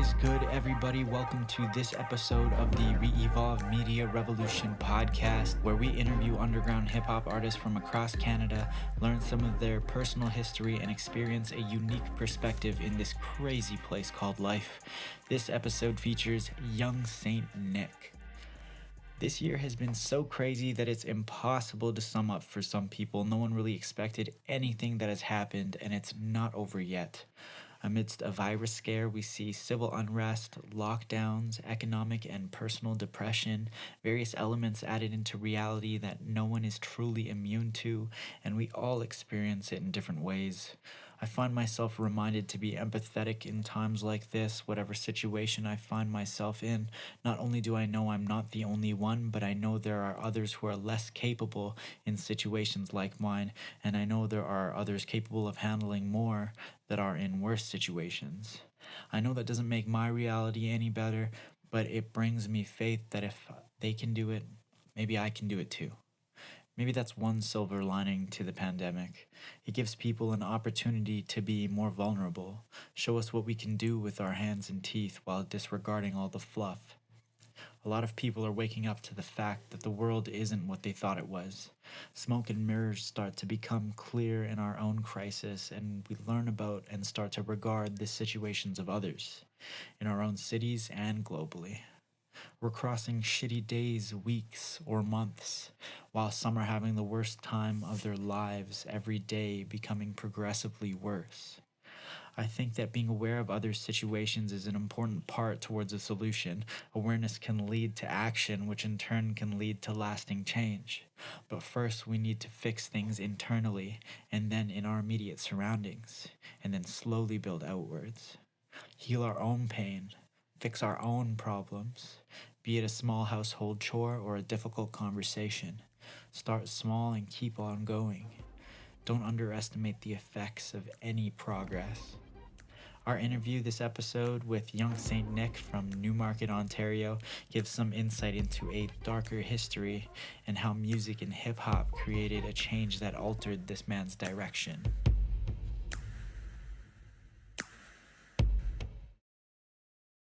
is good, everybody? Welcome to this episode of the ReEvolve Media Revolution Podcast, where we interview underground hip hop artists from across Canada, learn some of their personal history, and experience a unique perspective in this crazy place called life. This episode features Young Saint Nick. This year has been so crazy that it's impossible to sum up for some people. No one really expected anything that has happened, and it's not over yet. Amidst a virus scare, we see civil unrest, lockdowns, economic and personal depression, various elements added into reality that no one is truly immune to, and we all experience it in different ways. I find myself reminded to be empathetic in times like this, whatever situation I find myself in. Not only do I know I'm not the only one, but I know there are others who are less capable in situations like mine, and I know there are others capable of handling more that are in worse situations. I know that doesn't make my reality any better, but it brings me faith that if they can do it, maybe I can do it too. Maybe that's one silver lining to the pandemic. It gives people an opportunity to be more vulnerable, show us what we can do with our hands and teeth while disregarding all the fluff. A lot of people are waking up to the fact that the world isn't what they thought it was. Smoke and mirrors start to become clear in our own crisis, and we learn about and start to regard the situations of others, in our own cities and globally. We're crossing shitty days, weeks, or months, while some are having the worst time of their lives every day, becoming progressively worse. I think that being aware of others' situations is an important part towards a solution. Awareness can lead to action, which in turn can lead to lasting change. But first, we need to fix things internally, and then in our immediate surroundings, and then slowly build outwards. Heal our own pain, fix our own problems, be it a small household chore or a difficult conversation. Start small and keep on going. Don't underestimate the effects of any progress. Our interview this episode with Young Saint Nick from Newmarket, Ontario, gives some insight into a darker history and how music and hip-hop created a change that altered this man's direction.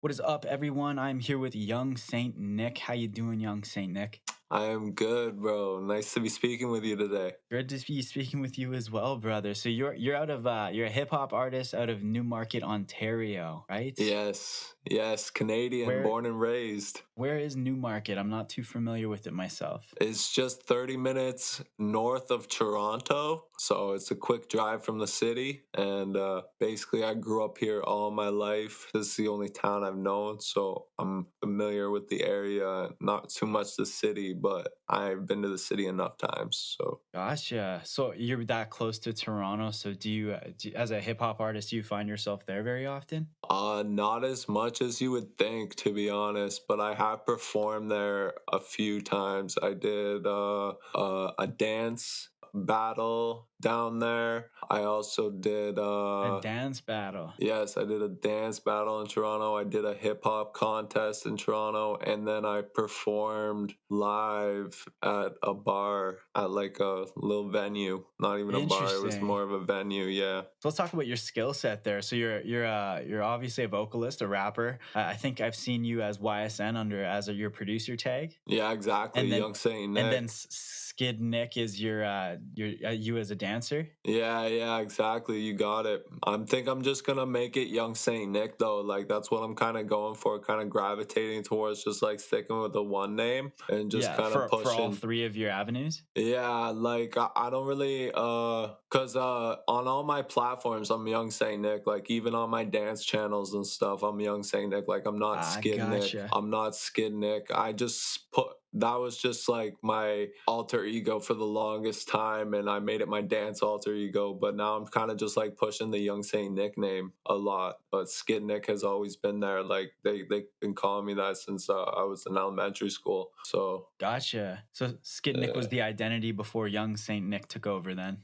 What is up, everyone? I'm here with Young Saint Nick. How you doing, Young Saint Nick? I am good, bro. Nice to be speaking with you today. Good to be speaking with you as well, brother. So you're you're a hip hop artist out of Newmarket, Ontario, right? Yes, Canadian, born and raised. Where is Newmarket? I'm not too familiar with it myself. It's just 30 minutes north of Toronto, so it's a quick drive from the city. And basically, I grew up here all my life. This is the only town I've known, so I'm familiar with the area. Not too much the city, but I've been to the city enough times. So Gotcha. So you're that close to Toronto. So do you, as a hip hop artist, do you find yourself there very often? Not as much as you would think, to be honest, but I have performed there a few times. I did a dance battle down there. I also did A dance battle. Yes, I did a dance battle in Toronto. I did a hip hop contest in Toronto, and then I performed live at a bar at like a little venue. Not even a bar; it was more of a venue. Yeah. So let's talk about your skill set there. So you're obviously a vocalist, a rapper. I think I've seen you as YSN as your producer tag. Yeah, exactly. And then, Young Saint Nick. And then Skid Nick is you as a dancer. Yeah, exactly. You got it. I think I'm just gonna make it Young Saint Nick though. Like that's what I'm kind of going for. Kind of gravitating towards just like sticking with the one name and just kind of pushing for all three of your avenues. Yeah, like I don't really cause on all my platforms I'm Young Saint Nick. Like even on my dance channels and stuff, I'm Young Saint Nick. Like I'm not Skid Nick. I'm not Skid Nick. I just that was just like my alter ego for the longest time, and I made it my dance alter ego. But now I'm kind of just like pushing the Young Saint Nick name a lot. But Skid Nick has always been there. Like they've been calling me that since I was in elementary school. So gotcha. So Skid Nick was the identity before Young Saint Nick took over then.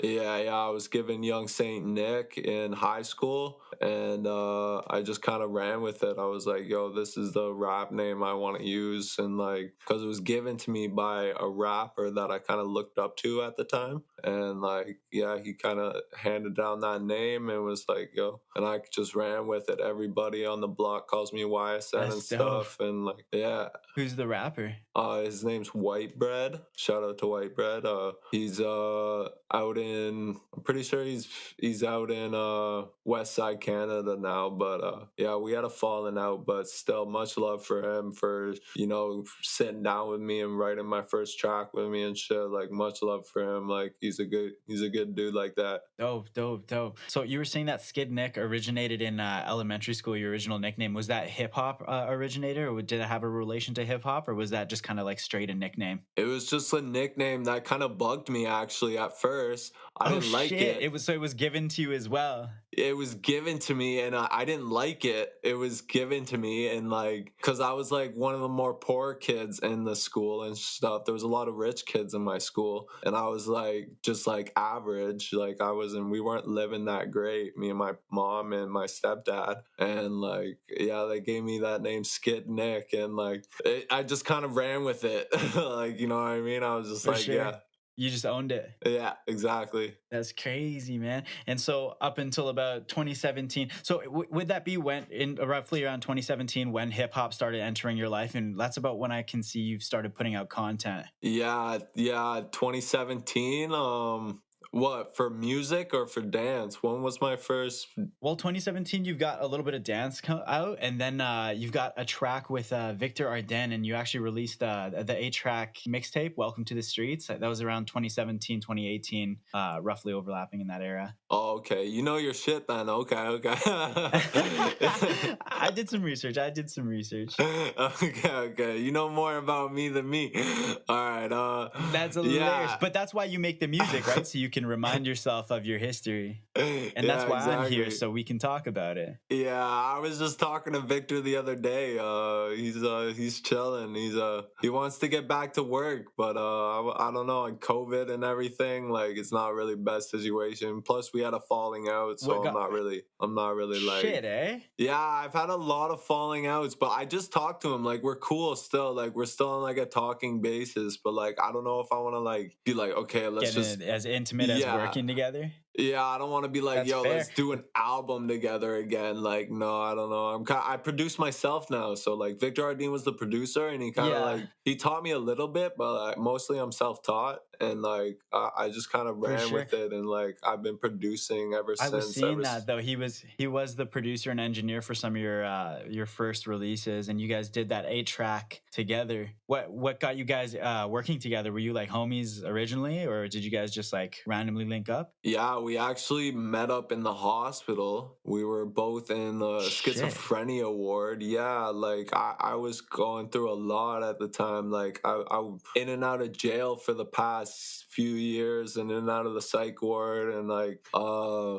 Yeah, I was given Young Saint Nick in high school, and I just kind of ran with it. I was like, yo, this is the rap name I want to use, and like, because it was given to me by a rapper that I kind of looked up to at the time, And like, yeah, he kind of handed down that name and was like, yo, and I just ran with it. Everybody on the block calls me YSN and stuff. And like, yeah. Who's the rapper? His name's White Bread. Shout out to White Bread. He's out in, I'm pretty sure he's out in West Side Canada now. But yeah, we had a falling out, but still much love for him for, you know, sitting down with me and writing my first track with me and shit. Like much love for him. Like he's a good dude like that. Dope. So you were saying that Skid Nick originated in elementary school. Your original nickname, was that hip hop originator, or did it have a relation to hip hop, or was that just kind of like straight a nickname? It was just a nickname that kind of bugged me actually at first. I didn't like it. It was given to you as well. It was given to me and I didn't like it. It was given to me and like, cause I was like one of the more poor kids in the school and stuff. There was a lot of rich kids in my school and I was like, just like average. Like we weren't living that great, me and my mom and my stepdad. And like, yeah, they gave me that name Skid Nick and like, I just kind of ran with it. Like, you know what I mean? I was just like, sure. Yeah. You just owned it. Yeah, exactly. That's crazy, man. And so up until about 2017, so would that be when in roughly around 2017 when hip hop started entering your life? And that's about when I can see you've started putting out content. Yeah, 2017. What, for music or for dance? When was my first? Well, 2017, you've got a little bit of dance out, and then you've got a track with Victor Arden, and you actually released the 8-track mixtape, Welcome to the Streets. That was around 2017, 2018, roughly overlapping in that era. Oh, okay. You know your shit then. Okay. I did some research. Okay. You know more about me than me. All right. That's hilarious. Yeah. But that's why you make the music, right? So you can remain yourself of your history. And that's why exactly. I'm here, so we can talk about it. Yeah, I was just talking to Victor the other day. He's chilling. He wants to get back to work, but I don't know, like COVID and everything, like it's not really best situation. Plus we had a falling out, so I'm not really like shit, eh? Yeah, I've had a lot of falling outs, but I just talked to him. Like we're cool still. Like we're still on like a talking basis, but like I don't know if I want to like be like, okay, let's just as intimate as working together. Yeah, I don't want to be like, that's yo, fair. Let's do an album together again. Like, no, I don't know. I produce myself now. So like Victor Arden was the producer and he kind of like, he taught me a little bit, but like, mostly I'm self-taught. And like, I just kind of ran with it. And like, I've been producing ever since. I was seeing that though. He was the producer and engineer for some of your first releases, and you guys did that 8-track together. What got you guys working together? Were you like homies originally, or did you guys just like randomly link up? Yeah, we actually met up in the hospital. We were both in the schizophrenia ward. Yeah, like I was going through a lot at the time. Like I in and out of jail for the past few years and in and out of the psych ward and like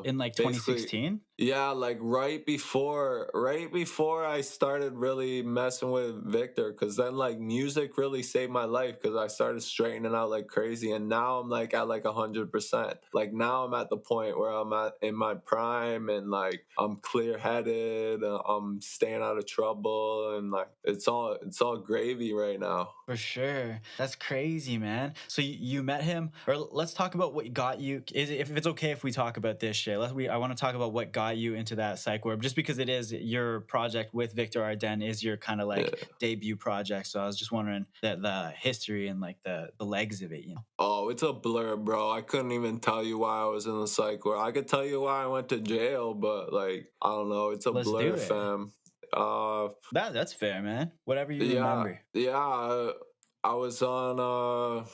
in like 2016. Yeah, like right before I started really messing with Victor, because then like music really saved my life because I started straightening out like crazy, and now I'm like at like 100%. Like now I'm at the point where I'm at in my prime and like I'm clear-headed, I'm staying out of trouble, and like it's all gravy right now. For sure. That's crazy, man. So you met him, or let's talk about what got you. If it's okay if we talk about this shit, I want to talk about what got you into that psych ward, just because it is your project with Victor Arden is your kind of like debut project. So I was just wondering that the history and like the legs of it, you know. Oh, it's a blur, bro. I couldn't even tell you why I was in the psych ward. I could tell you why I went to jail, but like I don't know. It's a blur, fam. That's fair, man. Whatever you remember. Yeah. I was on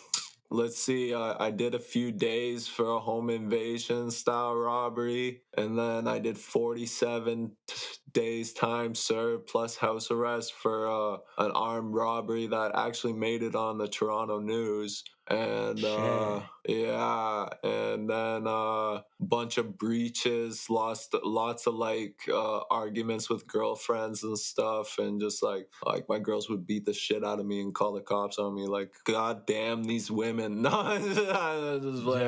let's see, I did a few days for a home invasion style robbery, and then I did 47 days time served plus house arrest for an armed robbery that actually made it on the Toronto news. And and then bunch of breaches, lost lots of like arguments with girlfriends and stuff, and just like my girls would beat the shit out of me and call the cops on me, like, god damn these women. Just like,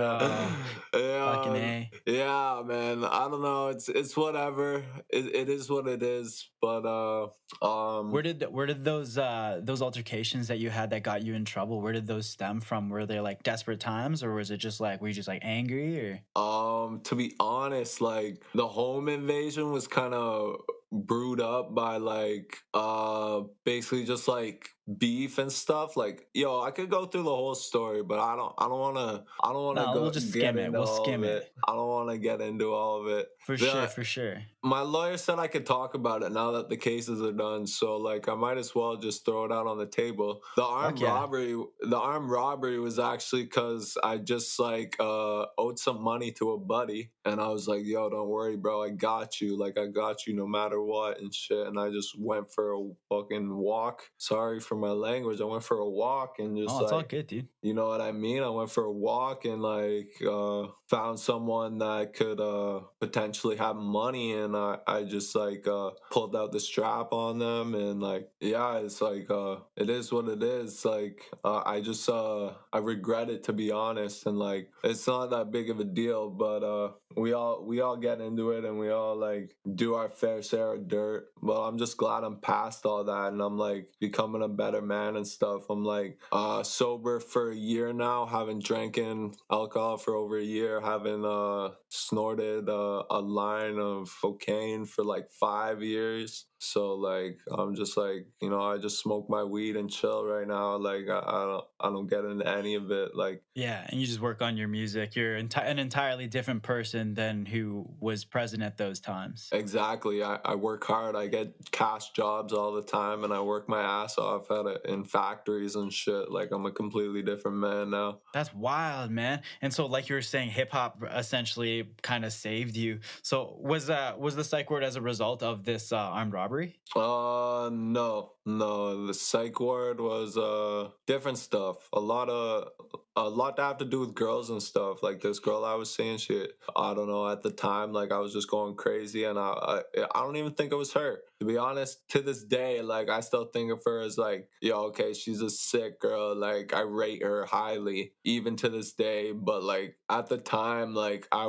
fucking A. Yeah, man, I don't know, it's whatever, it is what it is. But where did those altercations that you had that got you in trouble, where did those stem from? Were there like desperate times, or was it just like were you just like angry or? To be honest, like the home invasion was kind of brewed up by like basically just like beef and stuff. Like, yo, I could go through the whole story, but I don't wanna No, we'll go just get skim it. into We'll all of skim it. it. I don't wanna get into all of it. For sure, The for sure. My lawyer said I could talk about it now that the cases are done, so like I might as well just throw it out on the table. Fuck yeah. The armed robbery was actually because I just like owed some money to a buddy, and I was like, "Yo, don't worry, bro, I got you. Like I got you no matter what and shit." And I just went for a fucking walk. Sorry for my language. I went for a walk and just Oh, it's all like, good, dude. you know what I mean? I went for a walk and like found someone that could potentially have money, and I just like pulled out the strap on them, and like yeah, it's like it is what it is. Like I regret it, to be honest, and like it's not that big of a deal, but we all get into it and we all like do our fair share of dirt. But I'm just glad I'm past all that and I'm like becoming a better man and stuff. I'm like sober for a year now, haven't drinking alcohol for over a year, haven't snorted a line of cocaine for like 5 years. So like I'm just like, you know, I just smoke my weed and chill right now. Like I don't get into any of it. Like Yeah, and you just work on your music. You're an entirely different person than who was present at those times. exactly. I work hard. I get cash jobs all the time and I work my ass off in factories and shit. Like I'm a completely different man now. That's wild, man. And so, like you were saying, hip hop essentially kind of saved you. So, was the psych ward as a result of this armed robbery? No. The psych ward was different stuff. A lot to have to do with girls and stuff. Like this girl I was seeing, shit. I don't know. At the time, like I was just going crazy, and I don't even think it was her. To be honest, to this day, like I still think of her as like, yo, okay, she's a sick girl. Like I rate her highly, even to this day. But like at the time, like I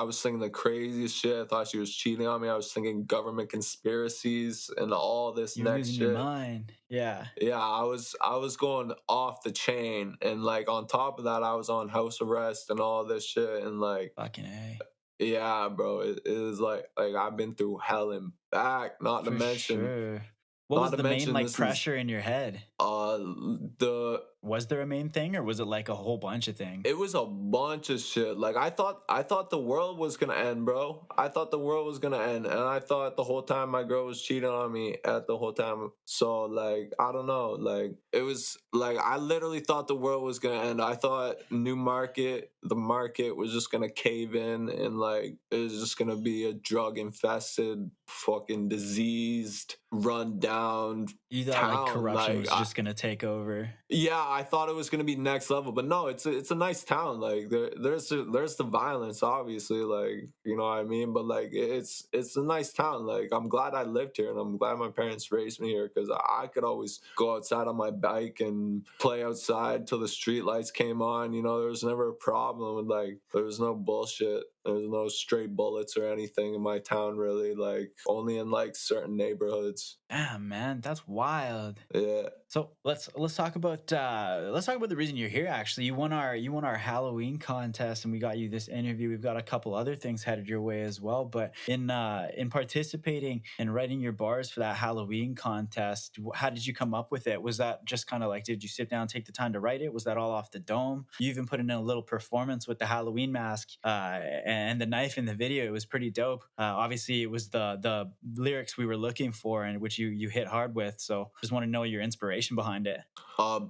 was thinking the craziest shit. I thought she was cheating on me. I was thinking government conspiracies and all this You're next losing your shit. mind. Yeah. Yeah, I was going off the chain, and like on top of that, I was on house arrest and all this shit, and like Fucking A. yeah, bro, it was like I've been through hell and back. For sure. What Not was to the main mention like this is pressure in your head? uh the Was there a main thing or was it like a whole bunch of things? it was a bunch of shit. Like I thought the world was gonna end, bro. I thought the world was gonna end, and I thought the whole time my girl was cheating on me at the whole time. So like I don't know, like it was like I literally thought the world was gonna end. I thought the market was just gonna cave in, and like it was just gonna be a drug infested, fucking diseased, run down You thought like town. corruption was just gonna take over. Yeah, I thought it was gonna be next level, but no, it's a nice town. Like there's the violence, obviously, like you know what I mean. But like it's a nice town. Like I'm glad I lived here, and I'm glad my parents raised me here because I could always go outside on my bike and play outside till the street lights came on. You know, there was never a problem with like there was no bullshit. There was no stray bullets or anything in my town, really. Like only in like certain neighborhoods. Damn, man, that's wild. Yeah. So let's talk about the reason you're here. Actually, you won our Halloween contest, and we got you this interview. We've got a couple other things headed your way as well. But in participating and writing your bars for that Halloween contest, how did you come up with it? Was that just kind of like, did you sit down, take the time to write it? Was that all off the dome? You even put in a little performance with the Halloween mask and the knife in the video. It was pretty dope. Obviously, it was the lyrics we were looking for, and which you hit hard with. So just want to know your inspiration behind it.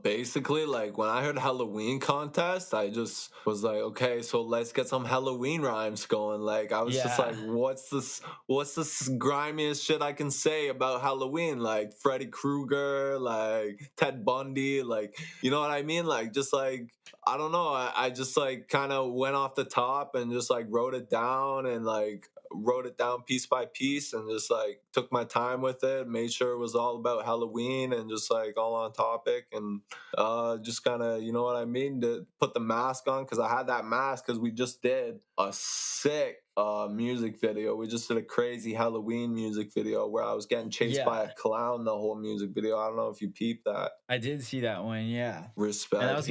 Basically, like when I heard Halloween contest, I just was like, okay, so let's get some Halloween rhymes going. Like I was just Yeah. like, what's this grimiest shit I can say about Halloween? Like Freddy Krueger, like Ted Bundy, like you know what I mean? Like just like I don't know. I just like kind of went off the top and just like wrote it down and like wrote it down piece by piece and just like took my time with it, made sure it was all about Halloween and just like all on topic and just kind of, you know what I mean, to put the mask on because I had that mask because we just did a sick music video. We just did a crazy Halloween music video where I was getting chased by a clown the whole music video. I don't know if you peeped that. I did see that one, yeah. Respect. And I was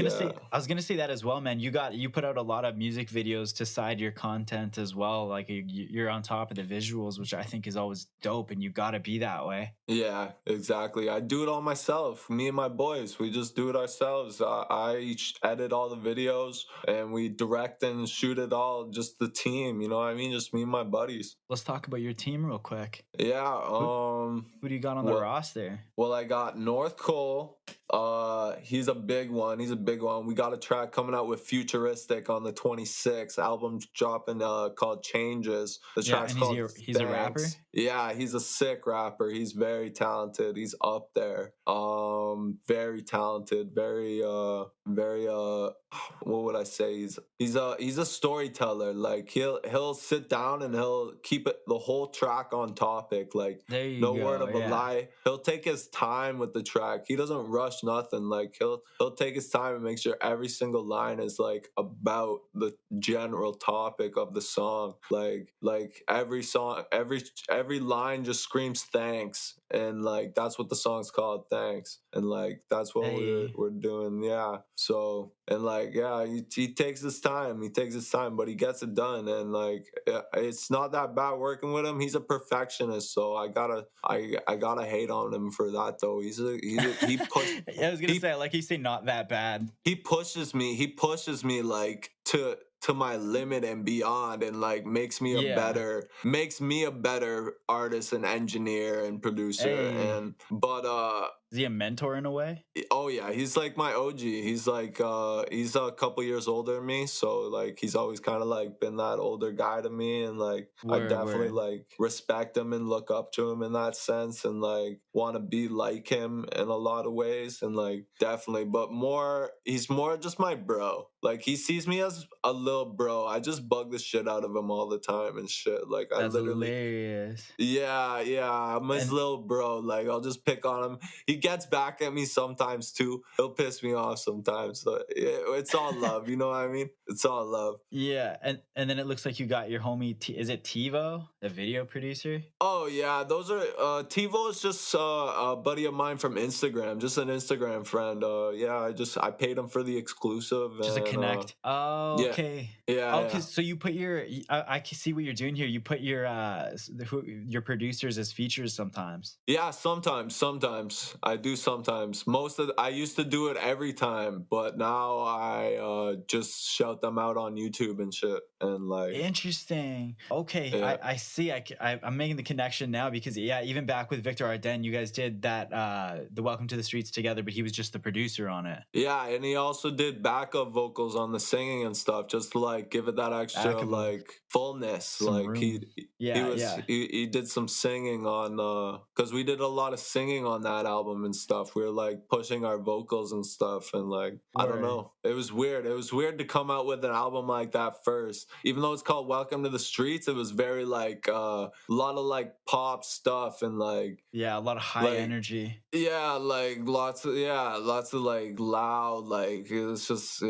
gonna say that as well, man. You put out a lot of music videos to side your content as well. Like you're on top of the visuals, which I think is always dope, and you gotta be that way. Yeah, exactly. I do it all myself. Me and my boys, we just do it ourselves. I edit all the videos and we direct and shoot it all. Just the team, you know what I mean? Just me and my buddies. Let's talk about your team real quick. Yeah. Who do you got on the roster? Well, I got North Cole. He's a big one. We got a track coming out with Futuristic on the 26th. Album dropping called Changes. The track's called he's a rapper? Yeah, he's a sick rapper. He's very talented. He's up there. Very talented. Very what would I say? He's a storyteller. Like he'll sit down and he'll keep it the whole track on topic. Like no word of a lie. He'll take his time with the track. He doesn't rush nothing. Like he'll take his time and make sure every single line is like about the general topic of the song. Like every song, every line just screams thanks, and like that's what the song's called, thanks, and like that's what we're doing. Yeah. So and like he takes his time. But he gets it done, and like it's not that bad working with him. He's a perfectionist, so I gotta hate on him for that though. He I was gonna say, like, you say not that bad. He pushes me like to my limit and beyond, and like makes me a better artist and engineer and producer. Is he a mentor in a way? Oh yeah, he's like my OG. He's like he's a couple years older than me, so like he's always kind of like been that older guy to me, and like I definitely like respect him and look up to him in that sense, and like want to be like him in a lot of ways, and like definitely, but he's more just my bro. Like he sees me as a little bro. I just bug the shit out of him all the time and shit. Like that's hilarious. Yeah, I'm his little bro. Like I'll just pick on him. He gets back at me sometimes too. He'll piss me off sometimes. So it's all love, you know what I mean? It's all love. Yeah, and then it looks like you got your homie. Is it TiVo, the video producer? Oh yeah, those are TiVo is just a buddy of mine from Instagram, just an Instagram friend. I paid him for the exclusive. Just a connect. Okay. Yeah. So you put your. I can see what you're doing here. You put your producers as features sometimes. Yeah, sometimes I do. Sometimes I used to do it every time, but now I just shout them out on YouTube and shit. And like interesting. Okay, yeah. I see. I'm making the connection now because even back with Victor Arden, you guys did that the Welcome to the Streets together, but he was just the producer on it. Yeah, and he also did backup vocals on the singing and stuff, just to like give it that extra like fullness. Some like room. He did some singing on because we did a lot of singing on that album and stuff. We were like pushing our vocals and stuff, and like I don't know. It was weird. It was weird to come out with an album like that first. Even though it's called Welcome to the Streets, it was very like a lot of like pop stuff and like a lot of high energy. Yeah, like lots of like loud, like it's just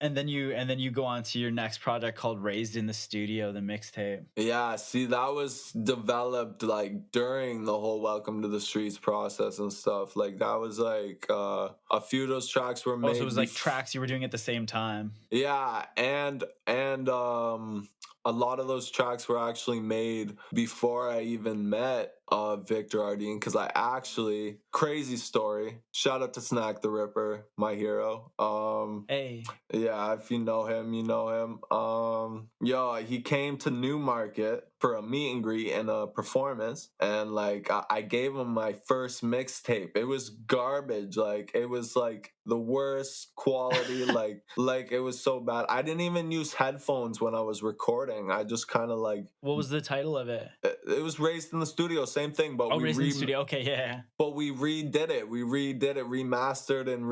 and then you go on to your next project called Raised in the Studio, the mixtape. Yeah, see, that was developed like during the whole Welcome to the Streets process and stuff. Like that was like a few of those tracks were made. So it was like tracks you were doing at the same time. Yeah, and a lot of those tracks were actually made before I even met Victor Arden, because I actually, crazy story, shout out to Snack the Ripper, my hero. Yeah, if you know him, you know him. He came to Newmarket for a meet and greet and a performance, and like I gave him my first mixtape. It was garbage. Like it was like the worst quality. like it was so bad. I didn't even use headphones when I was recording. I just kind of like. What was the title of it? It was Raised in the Studio. Same thing, but Raised in the Studio. Okay, yeah. But we redid it. Remastered and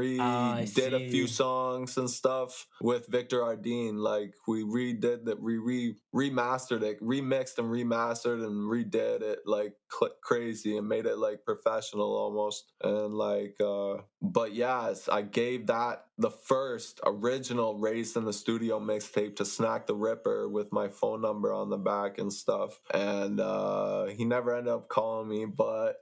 did a few songs and stuff with Victor Arden. Like we redid that. We remastered it, remixed and remastered and redid it like crazy and made it like professional almost. And like, but yes, I gave that the first original Raised in the Studio mixtape to Snack the Ripper with my phone number on the back and stuff. And he never ended up calling me, but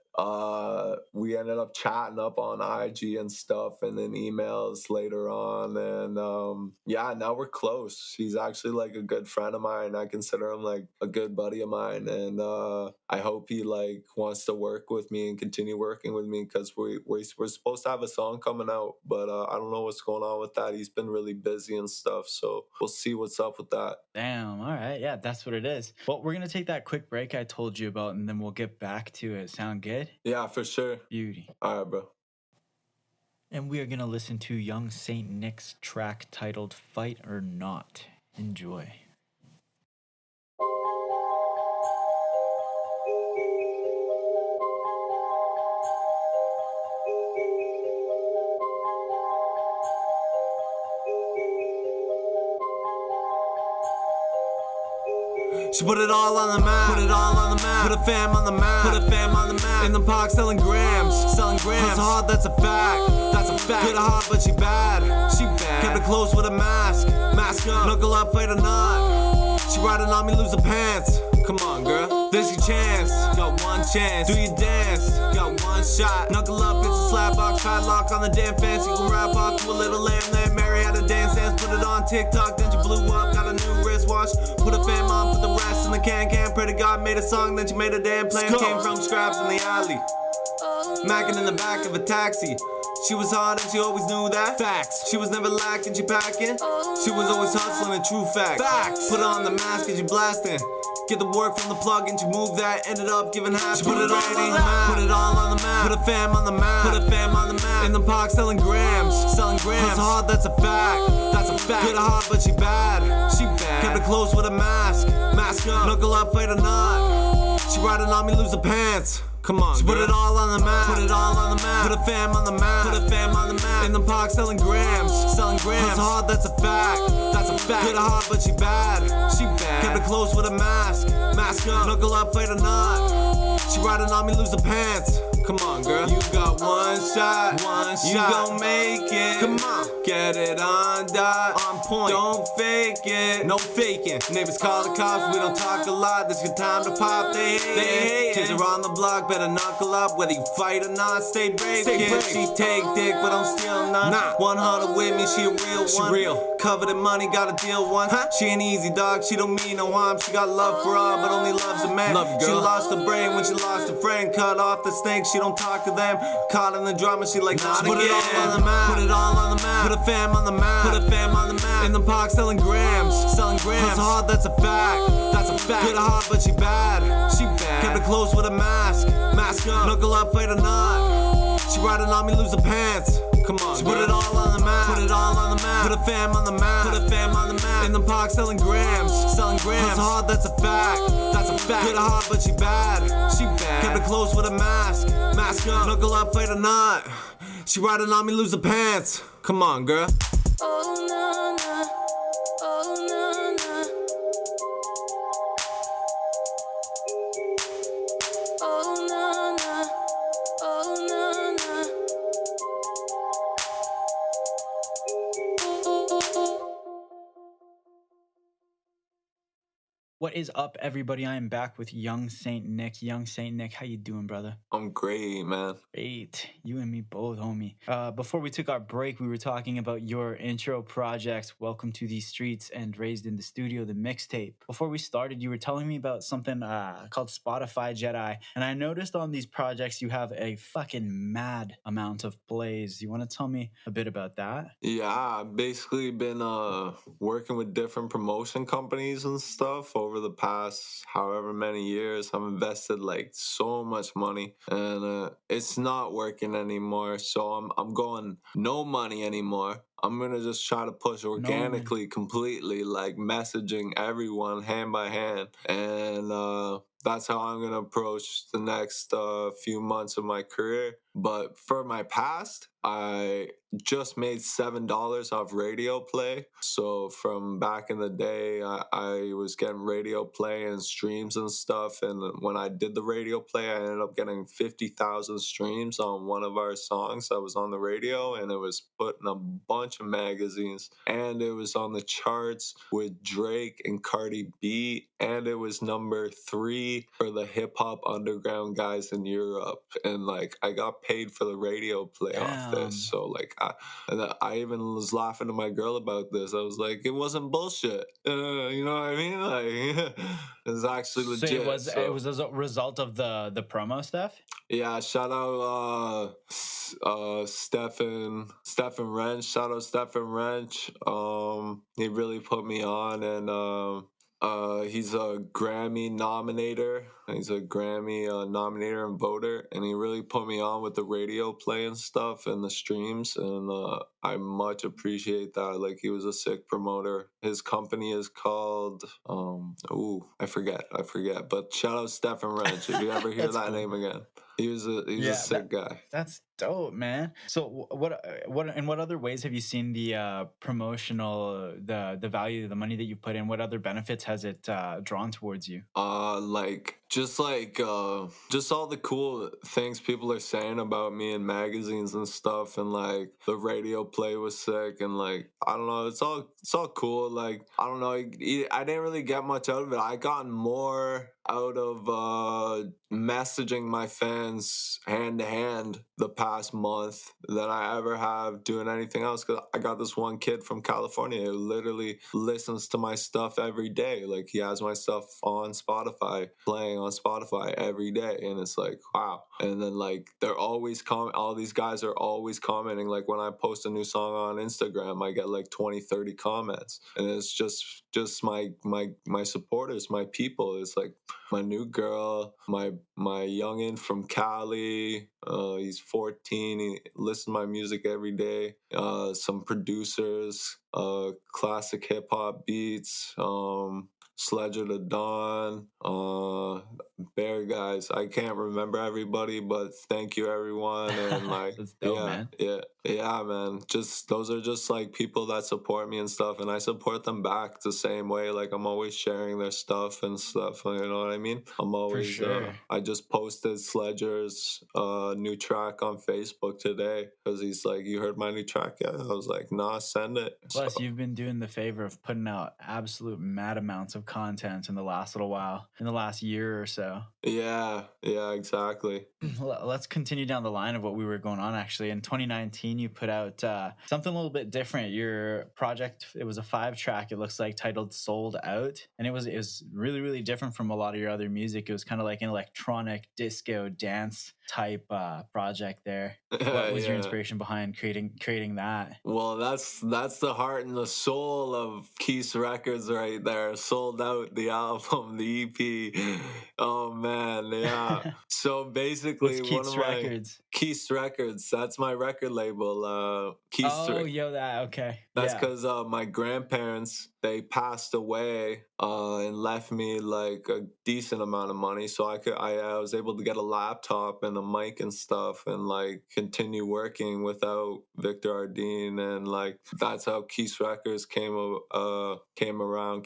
we ended up chatting up on IG and stuff, and then emails later on. And yeah, now we're close. He's actually like a good friend of mine. I consider him like a good buddy of mine, and I hope he like wants to work with me and continue working with me, because we're supposed to have a song coming out, but I don't know what's going on with that. He's been really busy and stuff, so we'll see what's up with that. Damn, all right, yeah, that's what it is. Well, we're gonna take that quick break I told you about, and then we'll get back to it. Sound good? Yeah, for sure. Beauty. All right, bro. And we are gonna listen to Young Saint Nick's track titled Fight or Not. Enjoy. She put it all on the map, put it all on the map, put a fam on the map, put a fam on the map. In the park selling grams, selling grams. Hustle hard, that's a fact, that's a fact. Get her hard, but she bad, she bad. Kept it close with a mask, mask up, knuckle up, fight or not. She riding on me, lose her pants. Come on, girl, this your chance. Got one chance, do your dance. Got one shot, knuckle up, it's a slap box, padlock on the damn fence. You can rap off to a little lamb there. Mary had a dance, put it on TikTok, then she blew up. Got a new wristwatch, put a fam on, put the rest in the can. Pray to God, made a song, then she made a damn plan. Came from scraps in the alley, macking in the back of a taxi. She was hard and she always knew that. Facts. She was never lacking, she packing. She was always hustling, a true fact. Facts. Put on the mask and she blasting. Get the work from the plug and she moved that. Ended up giving half. She put it all on the map. Put it all on the map. Put a fam on the map. Put a fam on the map. In the park selling grams. Selling grams. Hustle hard, that's a fact. That's a fact. Get her hard, but she bad. She bad. Kept it close with a mask. Mask up. Knuckle up, fight or not. She riding on me, lose her pants. Come on, she put it all on the map, put it all on the map, put a fam on the map, put a fam on the map. In the park selling grams, selling grams. Hustle hard, that's a fact, that's a fact. Get her hard, but she bad, she bad. Kept it close with a mask, mask up, knuckle up, fight or not. She riding on me, lose her pants. Come on, girl, you got one shot, you gon' make it. Come on, get it on dot, on point. Don't fake it, no faking. Neighbors call the cops, we don't talk a lot. This your time to pop, they hate. Kids are on the block, better knuckle up. Whether you fight or not, stay brave, kid. She take dick, but don't steal none. 100 with me, she a real one. Real. Covered in money, got a deal one. She ain't easy, dog, she don't mean no harm. She got love for all, but only loves a man. She lost her brain when she lost her friend. Cut off the snake, she don't talk to them. Caught in the drama, she like not again. Put it all on the map, put it all on the map. Put a fam on the map, put a fam on the map. In the park selling grams, selling grams. Hustle hard, that's a fact, that's a fact. Get her hard, but she bad, she bad. Kept it close with a mask, mask up, knuckle up, fight or not. She riding on me, lose her pants. Come on, she put it all on the map, put it all on the map. Put a fam on the map, put a fam on the map. In the park selling grams, selling grams. Hustle hard, that's a fact, that's a fact. Get her hard, but she bad, she bad. Kept it close with a mask, mask up, knuckle up, fight or not. She riding on me, lose her pants. Come on, girl. Oh, na, na. Oh, na, na. Oh, na, na. Oh, na, na. What is up, everybody? I am back with Young Saint Nick. Young Saint Nick, how you doing, brother? I'm great, man. Great. You and me both, homie. Before we took our break, we were talking about your intro projects, Welcome to These Streets and Raised in the Studio, the mixtape. Before we started, you were telling me about something called Spotify Jedi, and I noticed on these projects you have a fucking mad amount of plays. You want to tell me a bit about that? Yeah, I've basically been working with different promotion companies and stuff over the past however many years. I've invested like so much money, and it's not working anymore. So I'm going no money anymore. I'm gonna just try to push organically, completely, like messaging everyone hand by hand. And that's how I'm gonna approach the next few months of my career. But for my past, I just made $7 off radio play. So from back in the day, I was getting radio play and streams and stuff. And when I did the radio play, I ended up getting 50,000 streams on one of our songs that was on the radio, and it was put in a bunch of magazines, and it was on the charts with Drake and Cardi B, and it was number 3 for the hip hop underground guys in Europe. And like, I got paid for the radio play off this. So like, I even was laughing to my girl about this. I was like, it wasn't bullshit. You know what I mean? Like, it's actually legit. So it was as a result of the promo stuff? Yeah, shout out Stefan Wrench. Shout out Stefan Wrench. He really put me on, and he's a Grammy nominator. He's a Grammy nominator and voter, and he really put me on with the radio play and stuff and the streams, and I much appreciate that. Like, he was a sick promoter. His company is called I forget. But shout out Stefan Wrench if you ever hear that name again. He was a sick guy. That's dope, man. So what other ways have you seen the promotional, the value, the money that you put in? What other benefits has it drawn towards you? Just all the cool things people are saying about me in magazines and stuff, and like the radio play was sick, and like, I don't know, it's all cool. Like, I don't know, I didn't really get much out of it. I got more out of messaging my fans hand to hand the past month than I ever have doing anything else, because I got this one kid from California who literally listens to my stuff every day. Like, he has my stuff on Spotify, playing on Spotify every day, and it's like, wow. And then like, they're always all these guys are always commenting. Like, when I post a new song on Instagram, I get like 20-30 comments, and it's just my supporters, my people. It's like my new girl, my youngin from Cali. He's 14. He listens to my music every day. Some producers, classic hip hop beats. Sledger the Dawn, Bear guys. I can't remember everybody, but thank you everyone. And like, That's dope, man. Yeah, man. Just, those are just like people that support me and stuff, and I support them back the same way. Like, I'm always sharing their stuff and stuff. You know what I mean? I'm always. For sure. I just posted Sledger's new track on Facebook today because he's like, "You heard my new track yet?" I was like, "Nah, send it." Plus, you've been doing the favor of putting out absolute mad amounts of content in the last little while, in the last year or so. Yeah, exactly. Let's continue down the line of what we were going on. Actually, in 2019, you put out something a little bit different. Your project, it was a 5-track, it looks like, titled "Sold Out," and it was really, really different from a lot of your other music. It was kind of like an electronic disco dance type project there. What was your inspiration behind creating that? Well, that's the heart and the soul of Keith's Records right there. Sold Out, the album, the EP. Oh man, yeah. So basically, what's Keith's Records? Keith's Records. That's my record label. Keith's. Oh, okay. That's because my grandparents, they passed away and left me like a decent amount of money, so I was able to get a laptop and a mic and stuff, and like continue working without Victor Ardeen, and like, that's how Keith's Records came about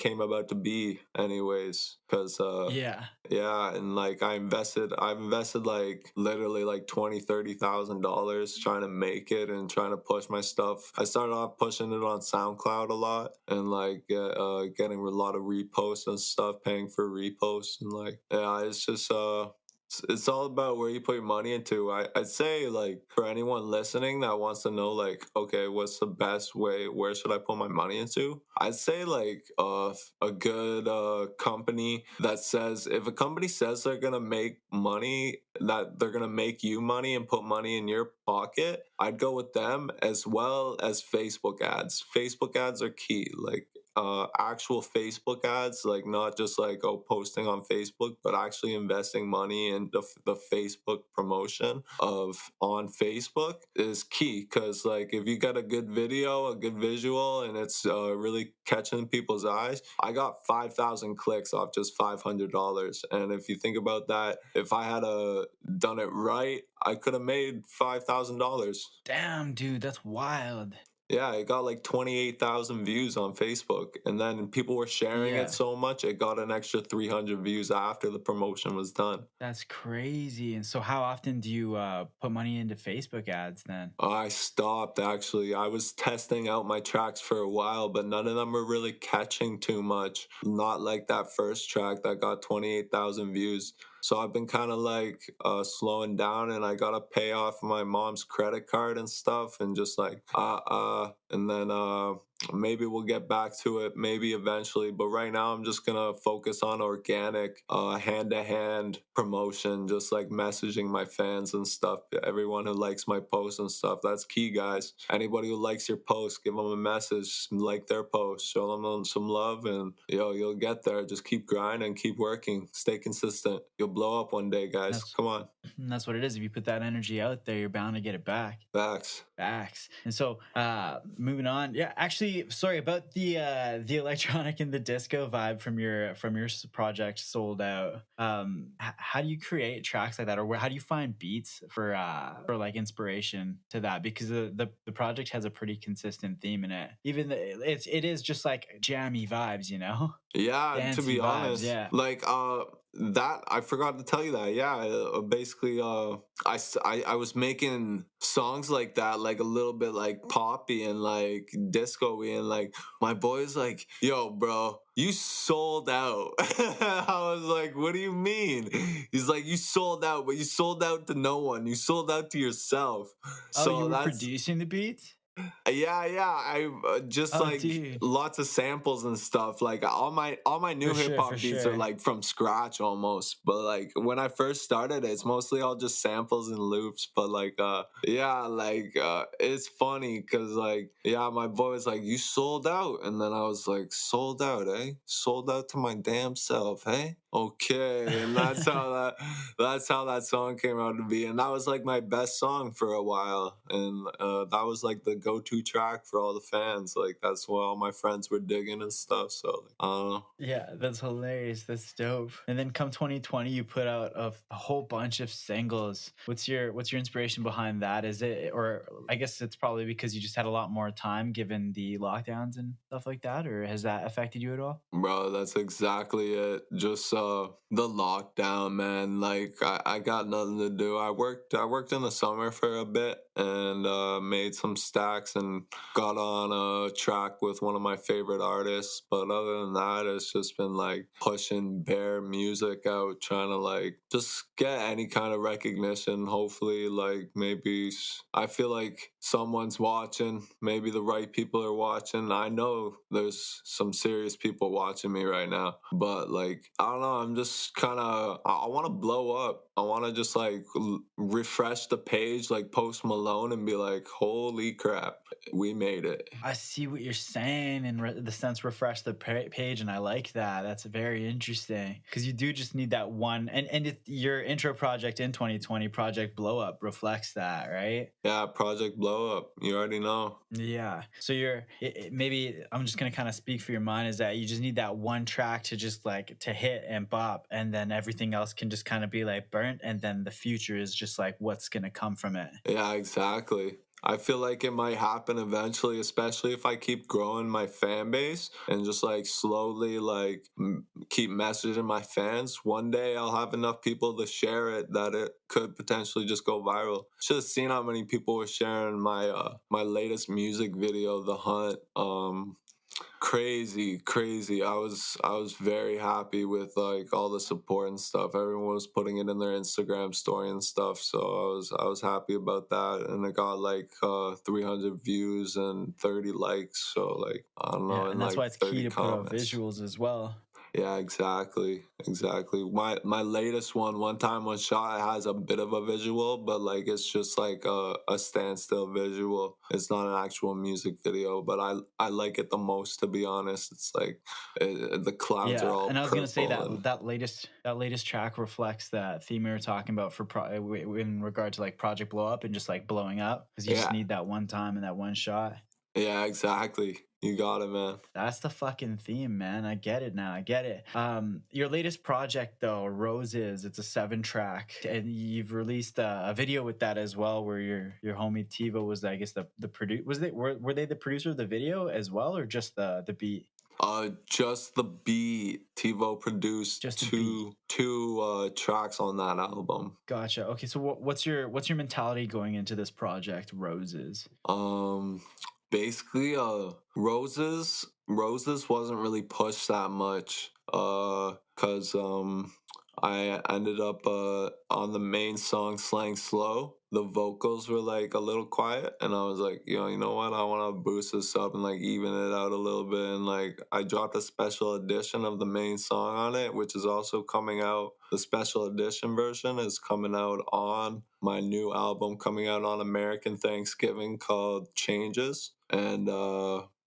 to be, anyways. Because and like, I've invested like literally like $20,000-$30,000 trying to make it and trying to push my stuff. I started off pushing it on SoundCloud a lot, and like getting a lot of reposts and stuff, paying for reposts, and like, it's just it's all about where you put your money into. I'd say, like, for anyone listening that wants to know, like, okay, what's the best way? Where should I put my money into? I'd say, like, a good company that says, if a company says they're going to make money, that they're going to make you money and put money in your pocket, I'd go with them, as well as Facebook ads. Facebook ads are key. Like, actual Facebook ads, like not just like posting on Facebook, but actually investing money in the Facebook promotion of on Facebook is key. Because like if you get a good video, a good visual, and it's really catching people's eyes, I got 5,000 clicks off just $500. And if you think about that, if I had done it right, I could have made $5,000. Damn, dude, that's wild. Yeah, it got like 28,000 views on Facebook. And then people were sharing it so much, it got an extra 300 views after the promotion was done. That's crazy. And so how often do you put money into Facebook ads then? I stopped, actually. I was testing out my tracks for a while, but none of them were really catching too much. Not like that first track that got 28,000 views. So I've been kind of like slowing down, and I gotta pay off my mom's credit card and stuff, and just like and then maybe we'll get back to it maybe eventually, but right now I'm just gonna focus on organic hand-to-hand promotion, just like messaging my fans and stuff, everyone who likes my posts and stuff. That's key, guys. Anybody who likes your post, give them a message, like their post, show them some love, and you'll get there. Just keep grinding, keep working, stay consistent. You'll blow up one day, guys. Come on. That's what it is. If you put that energy out there, you're bound to get it back. Facts. And so moving on, actually, sorry about the electronic and the disco vibe from your project Sold Out. How do you create tracks like that, or how do you find beats for like inspiration to that? Because the project has a pretty consistent theme in it. Even it is just like jammy vibes, Yeah, dancey to be honest, yeah. Like that I forgot to tell you that. Yeah, basically, I was making songs like that, like a little bit like poppy and like disco-y, and like my boy's like, "Yo, bro, you sold out." I was like, "What do you mean?" He's like, "You sold out, but you sold out to no one. You sold out to yourself." So you were producing the beats? Yeah. I just dude. Lots of samples and stuff. Like all my new hip hop beats are like from scratch almost. But like when I first started, it's mostly all just samples and loops. But like it's funny because like my boy was like, "You sold out," and then I was like, "Sold out, eh? Sold out to my damn self, eh?" Okay, and that's how that song came out to be, and that was like my best song for a while, and that was like the go-to track for all the fans. Like that's what all my friends were digging and stuff. So I don't know. Yeah, that's hilarious. That's dope. And then come 2020, you put out a whole bunch of singles. What's your inspiration behind that? Is it, or I guess it's probably because you just had a lot more time given the lockdowns and stuff like that, or has that affected you at all? Bro, that's exactly it. Just the lockdown, man. Like I got nothing to do. I worked in the summer for a bit and made some stacks and got on a track with one of my favorite artists. But other than that, it's just been like pushing bare music out, trying to like just get any kind of recognition. Hopefully, like maybe I feel like someone's watching. Maybe the right people are watching. I know there's some serious people watching me right now, but like I don't know, I'm just kind of I want to blow up. I want to just like refresh the page like Post Malone and be like, holy crap, we made it. I see what you're saying in the sense refresh the page, and I like that. That's very interesting because you do just need that one, and your intro project in 2020, Project Blow Up, reflects that, right? Yeah, Project Blow Up. You already know. Yeah. So maybe I'm just gonna kind of speak for your mind, is that you just need that one track to just like to hit and bop, and then everything else can just kind of be like burnt, and then the future is just like what's gonna come from it. Yeah, exactly. I feel like it might happen eventually, especially if I keep growing my fan base and just like slowly like keep messaging my fans. One day I'll have enough people to share it that it could potentially just go viral. Should have seen how many people were sharing my my latest music video, The Hunt. Crazy. I was very happy with like all the support and stuff. Everyone was putting it in their Instagram story and stuff, so I was happy about that. And it got like 300 views and 30 likes, so like I don't know. Yeah, and that's like why it's key to comments. put out visuals as well. Yeah, exactly. My latest one time one shot, has a bit of a visual, but like it's just like a standstill visual. It's not an actual music video, but I like it the most, to be honest. It's like the clouds are all and I was gonna say purple that latest track reflects that theme we were talking about for in regard to like Project Blow Up and just like blowing up, because you just need that one time and that one shot. Yeah, exactly. You got it, man. That's the fucking theme, man. I get it now. I get it. Your latest project, though, Roses, it's a 7-track, and you've released a video with that as well, where your homie Tivo was, I guess, the producer. Were they the producer of the video as well, or just the beat? Just the beat. TiVo produced two tracks on that album. Gotcha. Okay, so what's your mentality going into this project, Roses? Basically, Roses wasn't really pushed that much, cause I ended up on the main song Slang Slow. The vocals were like a little quiet, and I was like, you know what? I want to boost this up and like even it out a little bit. And like I dropped a special edition of the main song on it, which is also coming out. The special edition version is coming out on my new album coming out on American Thanksgiving called Changes. And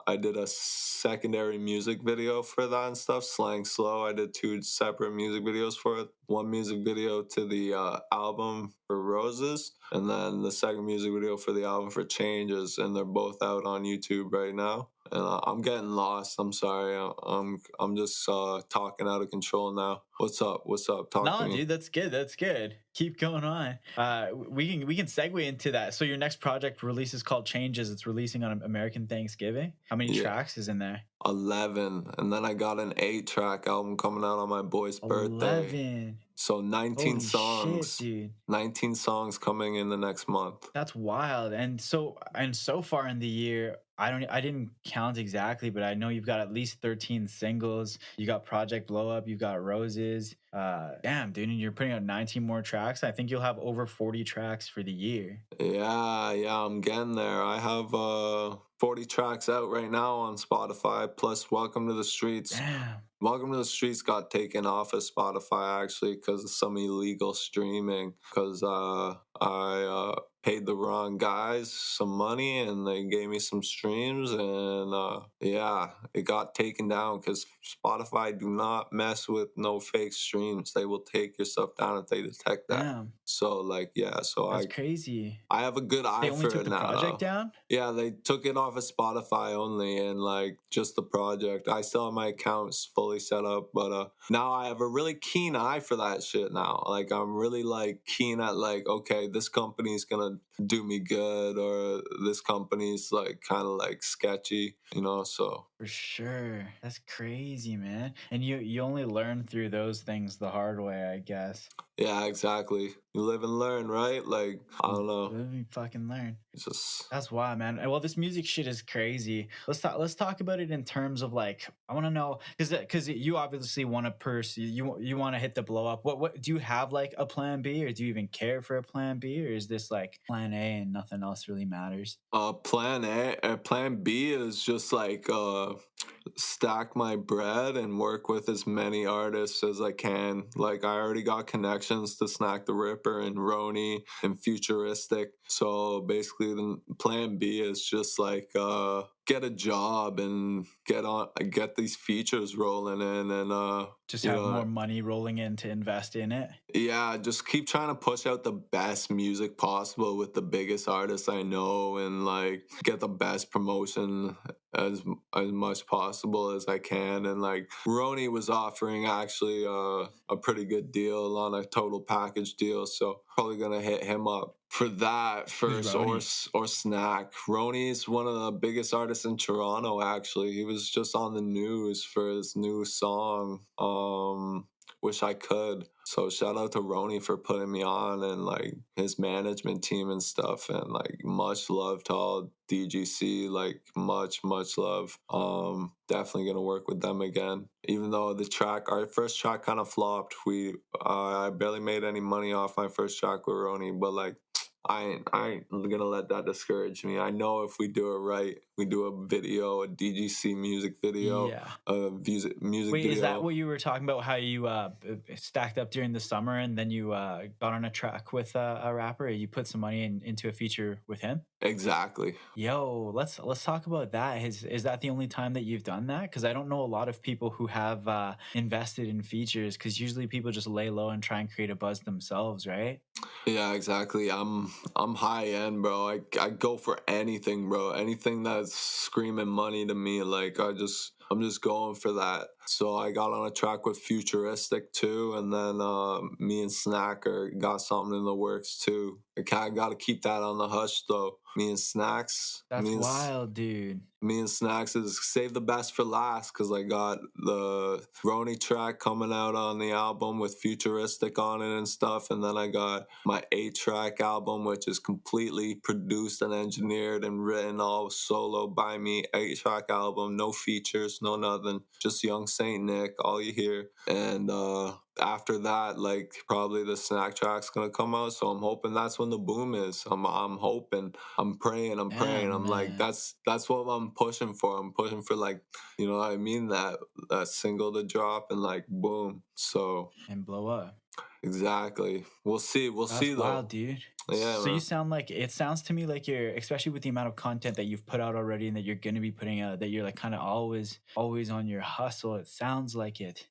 I did a secondary music video for that and stuff, Slang Slow. I did 2 separate music videos for it. One music video to the album for Roses, and then the second music video for the album for Changes, and they're both out on YouTube right now. And I'm getting lost. I'm sorry. I'm just talking out of control now. What's up? Talk to me. No, dude, that's good. Keep going on. We can segue into that. So your next project release is called Changes. It's releasing on American Thanksgiving. How many tracks is in there? 11, and then I got an 8-track album coming out on my boy's birthday. 11. So 19 Holy songs, shit, dude. 19 songs coming in the next month. That's wild. And so far in the year, I didn't count exactly, but I know you've got at least 13 singles. You got Project Blow Up, you got Roses. Damn, dude, and you're putting out 19 more tracks. I think you'll have over 40 tracks for the year. Yeah, I'm getting there. I have 40 tracks out right now on Spotify, plus Welcome to the Streets. Damn. Welcome to the Streets got taken off of Spotify actually because of some illegal streaming, because I paid the wrong guys some money and they gave me some streams, and it got taken down because Spotify do not mess with no fake streams. They will take your stuff down if they detect that. Damn. So that's crazy. I have a good eye for it now. They only took the project down? Yeah, they took it off of Spotify only, and like just the project. I still have my accounts fully set up, but now I have a really keen eye for that shit now. Like I'm really like keen at like, okay, this company's gonna do me good, or this company's like kind of like sketchy, so. For sure. That's crazy, man. And you only learn through those things the hard way, I guess. Yeah, exactly. You live and learn, right? Like, I don't know. Live and fucking learn. Just... That's why, man. Well, this music shit is crazy. Let's talk about it in terms of like, I want to know, because you obviously want to pursue, you want to hit the blow up. What do you have, like a plan B, or do you even care for a plan B, or is this like plan A and nothing else really matters? Plan B is just like stack my bread and work with as many artists as I can. Like I already got connections to Snack the Ripper and Roni and Futuristic. So basically the plan B is just like get a job and get these features rolling in, and just have more money rolling in to invest in it. Yeah, just keep trying to push out the best music possible with the biggest artists I know, and like get the best promotion as much possible as I can. And like Roni was offering actually a pretty good deal on a total package deal, so probably gonna hit him up for that first, or Snack. Roni's one of the biggest artists in Toronto, actually. He was just on the news for his new song, Wish I Could. So shout out to Roni for putting me on, and like his management team and stuff, and like much love to all DGC, like much love. Definitely gonna work with them again. Even though our first track kind of flopped, I barely made any money off my first track with Roni, but like I ain't gonna let that discourage me. I know if we do it right, we do a video, a DGC music video, a music video. Is that what you were talking about, how you stacked up during the summer and then you got on a track with a rapper? You put some money into a feature with him? Exactly. Yo, let's talk about that. Is that the only time that you've done that? Because I don't know a lot of people who have invested in features, because usually people just lay low and try and create a buzz themselves, right? Yeah, exactly. I'm high end, bro. I go for anything, bro. Anything that's screaming money to me. Like I'm just going for that. So I got on a track with Futuristic too, and then me and Snacker got something in the works too. I got to keep that on the hush though. Me and Snacks. That's wild, dude. Me and Snacks is save the best for last, because I got the Roni track coming out on the album with Futuristic on it and stuff, and then I got my 8-track album, which is completely produced and engineered and written all solo by me. 8-track album, no features, no nothing, just Young Saint Nick, all you hear. And after that, like, probably the Snack track's gonna come out, so I'm hoping that's when the boom is. I'm hoping, I'm praying. I'm like, that's what I'm pushing for. I'm pushing for, like, you know what I mean, that single to drop and like boom, so and blow up. Exactly. We'll see though. That's wild, dude. Yeah, so man. You sound like, it sounds to me like you're, especially with the amount of content that you've put out already and that you're going to be putting out, that you're like kind of always on your hustle. It sounds like it.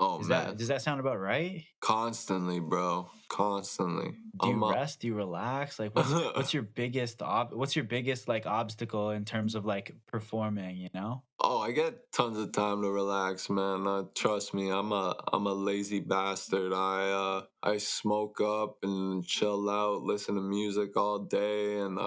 Does that sound about right? Constantly, bro. Constantly. Do you rest? Do you relax? Like, what's your biggest like obstacle in terms of like performing, you know? Oh, I get tons of time to relax, man. Trust me, I'm a lazy bastard. I smoke up and chill out, listen to music all day, and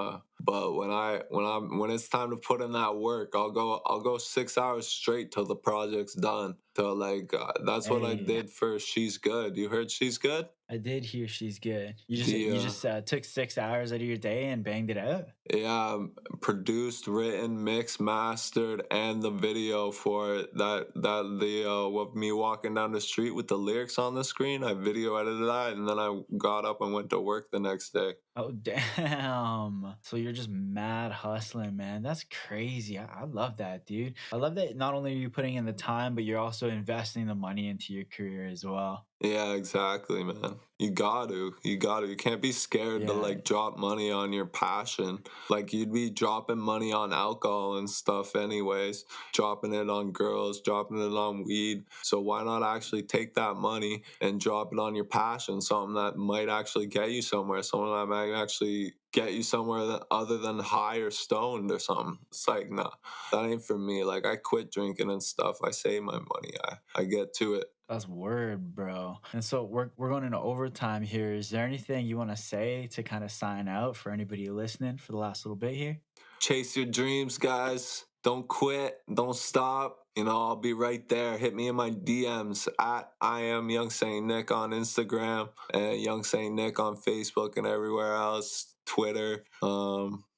but when it's time to put in that work, I'll go 6 hours straight till the project's done. So like that's what I did for She's Good. You heard She's Good? I did hear She's Good. You just took 6 hours out of your day and banged it out? Yeah, produced, written, mixed, mastered, and the video for it. With me walking down the street with the lyrics on the screen, I video edited that, and then I got up and went to work the next day. Oh, damn. So you're just mad hustling, man. That's crazy. I love that, dude. I love that not only are you putting in the time, but you're also investing the money into your career as well. Yeah, exactly, man. You got to. You can't be scared to like drop money on your passion. Like, you'd be dropping money on alcohol and stuff anyways, dropping it on girls, dropping it on weed. So why not actually take that money and drop it on your passion, something that might actually get you somewhere, something that might actually get you somewhere other than high or stoned or something. It's like, nah, that ain't for me. Like, I quit drinking and stuff. I save my money. I get to it. That's word, bro. And so we're going into overtime here. Is there anything you want to say to kind of sign out for anybody listening for the last little bit here? Chase your dreams, guys. Don't quit. Don't stop. You know, I'll be right there. Hit me in my DMs at I am Young Saint Nick on Instagram and Young Saint Nick on Facebook and everywhere else. Twitter,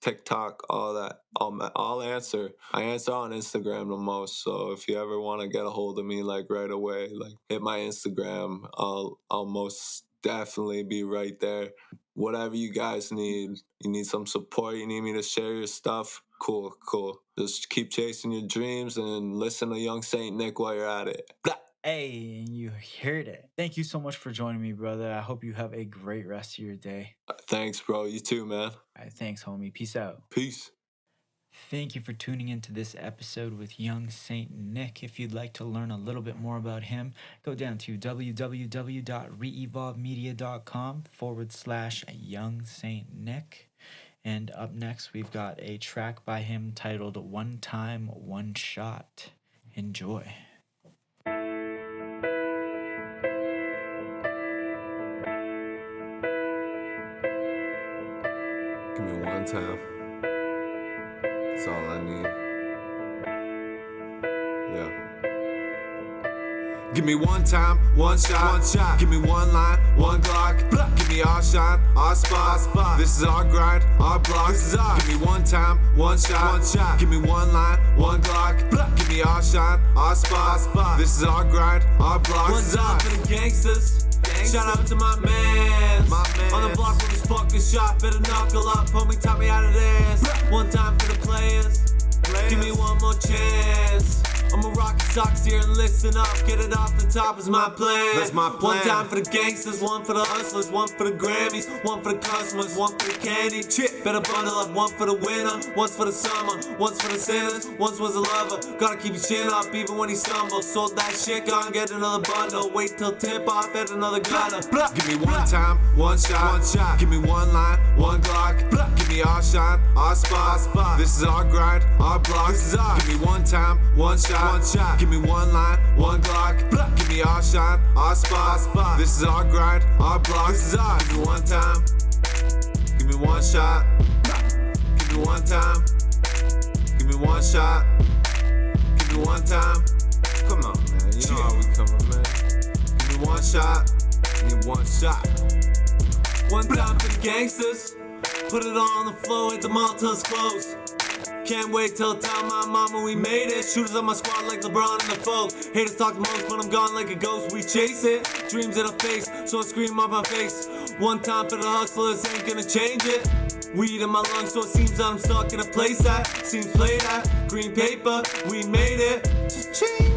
TikTok, all that. I'll answer. I answer on Instagram the most. So if you ever want to get a hold of me, like, right away, like, hit my Instagram. I'll most definitely be right there. Whatever you guys need. You need some support. You need me to share your stuff. Cool. Just keep chasing your dreams and listen to Young Saint Nick while you're at it. Blah. Hey, you heard it. Thank you so much for joining me, brother. I hope you have a great rest of your day. Thanks, bro. You too, man. All right, thanks, homie. Peace out. Peace. Thank you for tuning into this episode with Young Saint Nick. If you'd like to learn a little bit more about him, go down to www.reevolvemedia.com/Young Saint Nick. And up next, we've got a track by him titled One Time, One Shot. Enjoy. Give me one time. That's all I need. Yeah. Give me one time, one shot. Give me one line, one Glock. Give me our shine, our spot. This is our grind, our block. Give me one time, one shot. Give me one line, one Glock. Give me our shine, our spot. This is our grind, our block. One time for the gangsters. Shout out to my man. On the block with this fucking shot, better knuckle up, homie, taught me how to dance. One time for the players, give me one more chance. I'ma rock your socks here and listen up. Get it off the top is my plan. That's my plan. One time for the gangsters, one for the hustlers, one for the Grammys, one for the customers, one for the candy. Chip, better bundle up, one for the winter, one's for the summer, one's for the sinners, one's was a lover. Gotta keep your chin up even when he stumbles. Sold that shit, gonna get another bundle. Wait till tip off at another gutter. Give me one time, one shot. Give me one line, one Glock. Give me our shine, our spot. This is our grind, our block. This is ours. Give me one time, one shot. Give me one line, one Glock. Give me our shine, our spot. This is our grind, our block. This is ours. Give me one time. Give me one shot. Give me one time. Give me one shot. Give me one time. Come on, man. You know how we coming, man. Give me one shot. Give me one shot. One time for the gangsters. Put it on the floor, hit the mall till it's closed. Can't wait till tell my mama we made it. Shooters on my squad like LeBron and the foes. Haters talk the most, but I'm gone like a ghost. We chase it, dreams in a face, so I scream off my face. One time for the hustlers, ain't gonna change it. Weed in my lungs, so it seems that I'm stuck in a place that seems played at. Green paper, we made it. Cha-ching.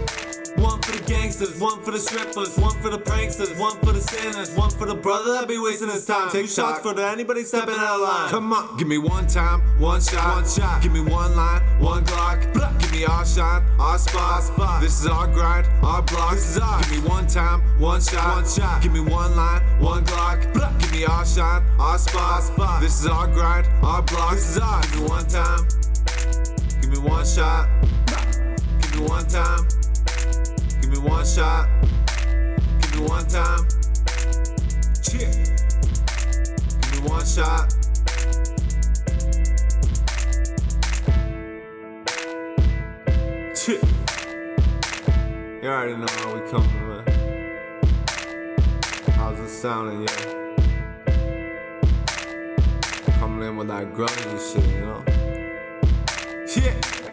One for the gangsters, one for the strippers, one for the pranksters, one for the sinners, one for the brother that be wasting his time. Take shots for anybody stepping out of line. Come on, give me one time, one shot. Give me one line, one Glock. Give me our shine, our spot. This is our grind, our block. This is ours. Give me one time, one shot. Give me one line, one Glock. Give me our shine, our spot. This is our grind, our block. This is ours. Give me one time. Give me one shot. Give me one time. Give me one shot. Give me one time. Cheer. Give me one shot. Cheer. You already know how we coming, man. How's it sounding, yeah? Coming in with that grungy shit, you know? Yeah.